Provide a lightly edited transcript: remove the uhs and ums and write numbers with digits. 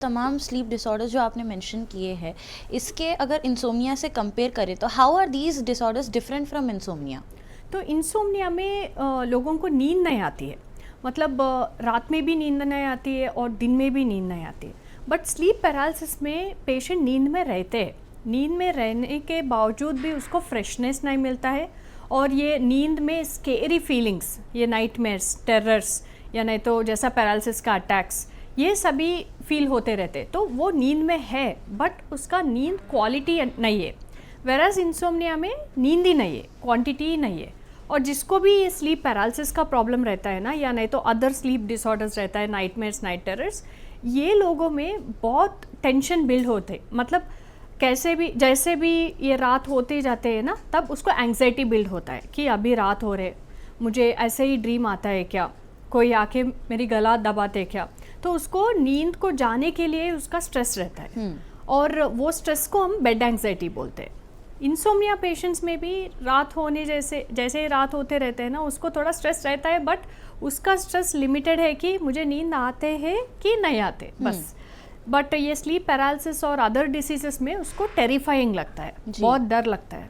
तमाम sleep disorders जो आपने मेंशन किए हैं, इसके अगर इंसोम्निया से कंपेयर करें तो how are these disorders different from insomnia? तो इंसोम्निया में लोगों को नींद नहीं आती है, मतलब रात में भी नींद नहीं आती है और दिन में भी नींद नहीं आती है। बट स्लीप पैरालिसिस में पेशेंट नींद में रहते हैं, नींद में रहने के बावजूद भी उसको फ्रेशनेस नहीं मिलता है, और ये नींद में स्केरी फीलिंग्स, ये नाइटमेयर्स, टेरर्स, या नहीं तो जैसा पैरालिसिस का अटैक्स, ये सभी फील होते रहते। तो वो नींद में है बट उसका नींद क्वालिटी नहीं है, वेराज इंसोम्निया में नींद ही नहीं है, क्वांटिटी ही नहीं है। और जिसको भी ये स्लीप पैरालिसिस का प्रॉब्लम रहता है ना, या नहीं तो अदर स्लीप डिसऑर्डर्स रहता है, नाइटमेयर्स, नाइट टेरर्स, ये लोगों में बहुत टेंशन बिल्ड होते, मतलब कैसे भी जैसे भी ये रात होते जाते हैं ना, तब उसको एंग्जाइटी बिल्ड होता है कि अभी रात हो रहे, मुझे ऐसे ही ड्रीम आता है क्या, कोई आके मेरी गला दबाते क्या। तो उसको नींद को जाने के लिए उसका स्ट्रेस रहता है, और वो स्ट्रेस को हम बेड एंग्जाइटी बोलते हैं। इंसोम्निया पेशेंट्स में भी रात होने जैसे जैसे रात होते रहते हैं ना, उसको थोड़ा स्ट्रेस रहता है, बट उसका स्ट्रेस लिमिटेड है कि मुझे नींद आते हैं कि नहीं आते, बस। बट ये स्लीप पैरालिसिस और अदर डिसीजेस में उसको टेरिफाइंग लगता है, बहुत डर लगता है।